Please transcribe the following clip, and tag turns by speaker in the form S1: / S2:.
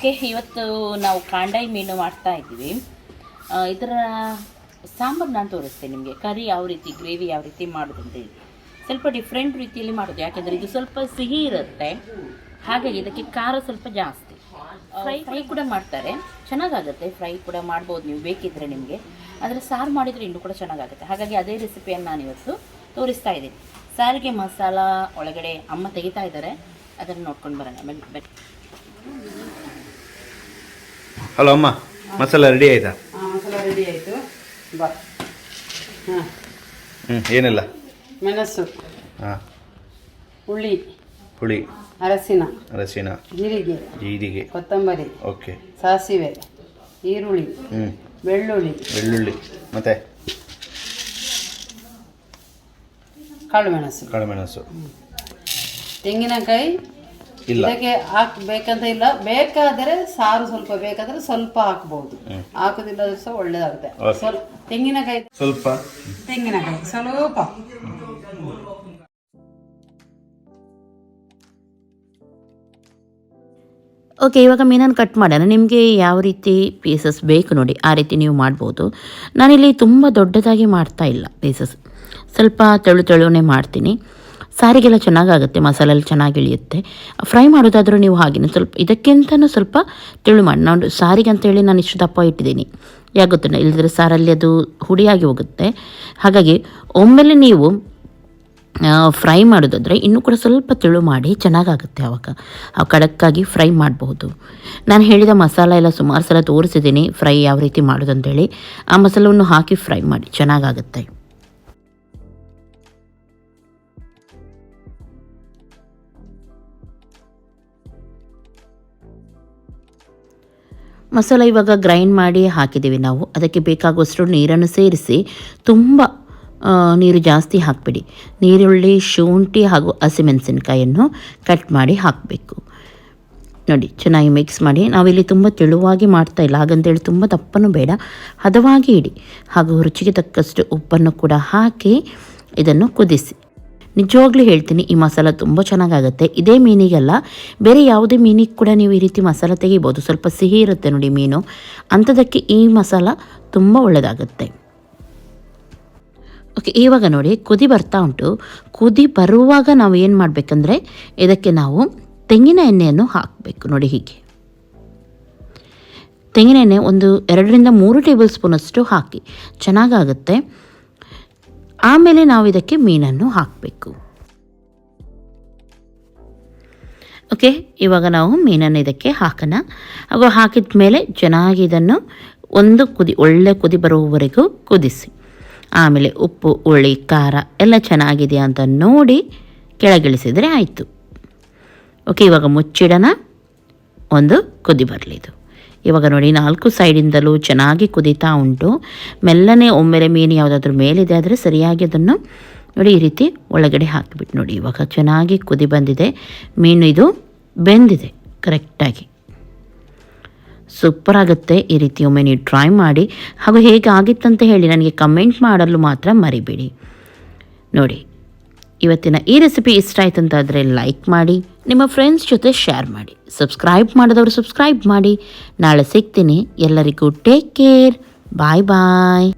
S1: Okay, ಇವತ್ತು ನಾವು ಕಾಂಡಾಯಿ ಮೀನು ಮಾಡ್ತಾ ಇದ್ದೀವಿ. ಇದರ ಸಾಂಬಾರು ನಾನು ತೋರಿಸ್ತೇನೆ ನಿಮಗೆ. ಕರಿ ಯಾವ ರೀತಿ, ಗ್ರೇವಿ ಯಾವ ರೀತಿ ಮಾಡೋದು ಅಂತೇಳಿ ಸ್ವಲ್ಪ ಡಿಫ್ರೆಂಟ್ ರೀತಿಯಲ್ಲಿ ಮಾಡೋದು. ಯಾಕೆಂದರೆ ಇದು ಸ್ವಲ್ಪ ಸಿಹಿ ಇರುತ್ತೆ, ಹಾಗಾಗಿ ಇದಕ್ಕೆ ಖಾರ ಸ್ವಲ್ಪ ಜಾಸ್ತಿ. ಫ್ರೈ ಕೂಡ ಮಾಡ್ತಾರೆ, ಚೆನ್ನಾಗಾಗುತ್ತೆ. ಫ್ರೈ ಕೂಡ ಮಾಡ್ಬೋದು ನೀವು ಬೇಕಿದ್ದರೆ ನಿಮಗೆ. ಆದರೆ ಸಾರು ಮಾಡಿದರೆ ಇನ್ನೂ ಕೂಡ ಚೆನ್ನಾಗಾಗುತ್ತೆ. ಹಾಗಾಗಿ ಅದೇ ರೆಸಿಪಿಯನ್ನು ನಾನು ಇವತ್ತು ತೋರಿಸ್ತಾ ಇದ್ದೀನಿ. ಸಾರಿಗೆ ಮಸಾಲ ಒಳಗಡೆ ಅಮ್ಮ ತೆಗಿತಾ ಇದ್ದಾರೆ, ಅದನ್ನು ನೋಡ್ಕೊಂಡು ಬರೋಣ. ಬನ್ನಿ.
S2: ಹಲೋ ಅಮ್ಮ, ಮಸಾಲ ರೆಡಿ ಆಯ್ತಾ?
S3: ಮಸಾಲ ರೆಡಿ ಆಯಿತು. ಬಾ.
S2: ಏನೆಲ್ಲ?
S3: ಮೆಣಸು, ಹುಳಿ, ಅರಸಿನ, ಜೀರಿಗೆ, ಕೊತ್ತಂಬರಿ,
S2: ಓಕೆ,
S3: ಸಾಸಿವೆ, ಈರುಳ್ಳಿ, ಬೆಳ್ಳುಳ್ಳಿ
S2: ಮತ್ತೆ
S3: ಕಾಳುಮೆಣಸು, ತೆಂಗಿನಕಾಯಿ
S2: ಇಲ್ಲ.
S3: ಇದಕ್ಕೆ ಹಾಕ್ಬೇಕಂತ ಇಲ್ಲ, ಬೇಕಾದರೆ ಸಾರು ಸ್ವಲ್ಪ ಬೇಕಾದರೆ ಸ್ವಲ್ಪ ಹಾಕ್ಬಹುದು, ಹಾಕೋದಿಲ್ಲ ಸಹ ಒಳ್ಳೇದಾಗುತ್ತೆ. ತೆಂಗಿನಕಾಯಿ ಸ್ವಲ್ಪ.
S1: ಓಕೆ, ಇವಾಗ ಮೀನನ್ನು ಕಟ್ ಮಾಡೋಣ. ನಿಮಗೆ ಯಾವ ರೀತಿ ಪೀಸಸ್ ಬೇಕು ನೋಡಿ ಆ ರೀತಿ ನೀವು ಮಾಡ್ಬೋದು. ನಾನಿಲ್ಲಿ ತುಂಬ ದೊಡ್ಡದಾಗಿ ಮಾಡ್ತಾ ಇಲ್ಲ, ಪೀಸಸ್ ಸ್ವಲ್ಪ ತೆಳುನೇ ಮಾಡ್ತೀನಿ. ಸಾರಿಗೆಲ್ಲ ಚೆನ್ನಾಗಾಗುತ್ತೆ, ಮಸಾಲೆಲ್ಲ ಚೆನ್ನಾಗಿ ಇಳಿಯುತ್ತೆ. ಫ್ರೈ ಮಾಡೋದಾದರೂ ನೀವು ಹಾಗೆಯೇ ಸ್ವಲ್ಪ ಇದಕ್ಕಿಂತನೂ ಸ್ವಲ್ಪ ತೆಳು ಮಾಡಿ. ನಾನು ಸಾರಿಗೆ ಅಂತೇಳಿ ನಾನು ಇಷ್ಟು ದಪ್ಪ ಇಟ್ಟಿದ್ದೀನಿ, ಯಾಕೆ ಗೊತ್ತಿಲ್ಲ, ಇಲ್ಲದ್ರೆ ಸಾರಲ್ಲಿ ಅದು ಹುಡಿಯಾಗಿ ಹೋಗುತ್ತೆ. ಹಾಗಾಗಿ ಒಮ್ಮೆಲೆ ನೀವು ಫ್ರೈ ಮಾಡೋದಾದರೆ ಇನ್ನೂ ಕೂಡ ಸ್ವಲ್ಪ ತೆಳು ಮಾಡಿ ಚೆನ್ನಾಗಾಗುತ್ತೆ. ಆವಾಗ ಕಡಕ್ಕಾಗಿ ಫ್ರೈ ಮಾಡಬಹುದು. ನಾನು ಹೇಳಿದ ಮಸಾಲ ಎಲ್ಲ ಸುಮಾರು ಸಲ ತೋರಿಸಿದ್ದೀನಿ ಫ್ರೈ ಯಾವ ರೀತಿ ಮಾಡೋದಂತೇಳಿ. ಆ ಮಸಾಲವನ್ನು ಹಾಕಿ ಫ್ರೈ ಮಾಡಿ ಚೆನ್ನಾಗಾಗುತ್ತೆ. ಮಸಾಲ ಇವಾಗ ಗ್ರೈಂಡ್ ಮಾಡಿ ಹಾಕಿದ್ದೀವಿ ನಾವು. ಅದಕ್ಕೆ ಬೇಕಾಗುವಷ್ಟು ನೀರನ್ನು ಸೇರಿಸಿ, ತುಂಬ ನೀರು ಜಾಸ್ತಿ ಹಾಕಬೇಡಿ. ನೀರುಳ್ಳಿ, ಶುಂಠಿ ಹಾಗೂ ಹಸಿಮೆಣಸಿನಕಾಯಿಯನ್ನು ಕಟ್ ಮಾಡಿ ಹಾಕಬೇಕು. ನೋಡಿ, ಚೆನ್ನಾಗಿ ಮಿಕ್ಸ್ ಮಾಡಿ. ನಾವಿಲ್ಲಿ ತುಂಬ ತೆಳುವಾಗಿ ಮಾಡ್ತಾಯಿಲ್ಲ, ಹಾಗಂತೇಳಿ ತುಂಬ ದಪ್ಪನೂ ಬೇಡ, ಹದವಾಗಿ ಇಡಿ. ಹಾಗೂ ರುಚಿಗೆ ತಕ್ಕಷ್ಟು ಉಪ್ಪನ್ನು ಕೂಡ ಹಾಕಿ ಇದನ್ನು ಕುದಿಸಿ. ನಿಜವಾಗ್ಲೂ ಹೇಳ್ತೀನಿ, ಈ ಮಸಾಲ ತುಂಬ ಚೆನ್ನಾಗಾಗುತ್ತೆ. ಇದೇ ಮೀನಿಗೆಲ್ಲ, ಬೇರೆ ಯಾವುದೇ ಮೀನಿಗೆ ಕೂಡ ನೀವು ಈ ರೀತಿ ಮಸಾಲ ತೆಗಿಬೋದು. ಸ್ವಲ್ಪ ಸಿಹಿ ಇರುತ್ತೆ ನೋಡಿ ಮೀನು, ಅಂಥದಕ್ಕೆ ಈ ಮಸಾಲ ತುಂಬ ಒಳ್ಳೆಯದಾಗುತ್ತೆ. ಓಕೆ, ಇವಾಗ ನೋಡಿ ಕುದಿ ಬರ್ತಾ ಉಂಟು. ಕುದಿ ಬರುವಾಗ ನಾವು ಏನು ಮಾಡಬೇಕಂದ್ರೆ ಇದಕ್ಕೆ ನಾವು ತೆಂಗಿನ ಎಣ್ಣೆಯನ್ನು ಹಾಕಬೇಕು. ನೋಡಿ, ಹೀಗೆ ತೆಂಗಿನ ಎಣ್ಣೆ ಒಂದು 2-3 ಟೇಬಲ್ ಸ್ಪೂನಷ್ಟು ಹಾಕಿ ಚೆನ್ನಾಗಾಗುತ್ತೆ. ಆಮೇಲೆ ನಾವು ಇದಕ್ಕೆ ಮೀನನ್ನು ಹಾಕಬೇಕು. ಓಕೆ, ಇವಾಗ ನಾವು ಮೀನನ್ನು ಇದಕ್ಕೆ ಹಾಕೋಣ. ಹಾಗೂ ಹಾಕಿದ ಮೇಲೆ ಚೆನ್ನಾಗಿ ಇದನ್ನು ಒಳ್ಳೆ ಕುದಿ ಬರುವವರೆಗೂ ಕುದಿಸಿ. ಆಮೇಲೆ ಉಪ್ಪು, ಹುಳಿ, ಖಾರ ಎಲ್ಲ ಚೆನ್ನಾಗಿದೆಯಾ ಅಂತ ನೋಡಿ ಕೆಳಗಿಳಿಸಿದರೆ ಆಯಿತು. ಓಕೆ, ಇವಾಗ ಮುಚ್ಚಿಡೋಣ, ಒಂದು ಕುದಿ ಬರಲಿ ಇದು. ಇವಾಗ ನೋಡಿ 4 ಸೈಡಿಂದಲೂ ಚೆನ್ನಾಗಿ ಕುದೀತಾ ಉಂಟು. ಮೆಲ್ಲನೆ ಒಮ್ಮೆಲೆ ಮೀನು ಯಾವುದಾದ್ರೂ ಮೇಲಿದೆ ಆದರೆ ಸರಿಯಾಗಿ ಅದನ್ನು ನೋಡಿ ಈ ರೀತಿ ಒಳಗಡೆ ಹಾಕಿಬಿಟ್ಟು ನೋಡಿ. ಇವಾಗ ಚೆನ್ನಾಗಿ ಕುದಿ ಬಂದಿದೆ, ಮೀನು ಇದು ಬೆಂದಿದೆ ಕರೆಕ್ಟಾಗಿ. ಸೂಪರ್ ಆಗುತ್ತೆ. ಈ ರೀತಿ ಒಮ್ಮೆ ನೀವು ಟ್ರೈ ಮಾಡಿ, ಹಾಗೂ ಹೇಗೆ ಆಗಿತ್ತಂತ ಹೇಳಿ ನನಗೆ ಕಮೆಂಟ್ ಮಾಡಲು ಮಾತ್ರ ಮರಿಬೇಡಿ. ನೋಡಿ, ಇವತ್ತಿನ ಈ ರೆಸಿಪಿ ಇಷ್ಟ ಆಯ್ತು ಅಂತಾದರೆ ಲೈಕ್ ಮಾಡಿ, ನಿಮ್ಮ ಫ್ರೆಂಡ್ಸ್ ಜೊತೆ ಶೇರ್ ಮಾಡಿ, ಸಬ್ಸ್ಕ್ರೈಬ್ ಮಾಡಿದವರು ಸಬ್ಸ್ಕ್ರೈಬ್ ಮಾಡಿ. ನಾಳೆ ಸಿಗ್ತೀನಿ. ಎಲ್ಲರಿಗೂ ಟೇಕ್ ಕೇರ್, ಬಾಯ್ ಬಾಯ್.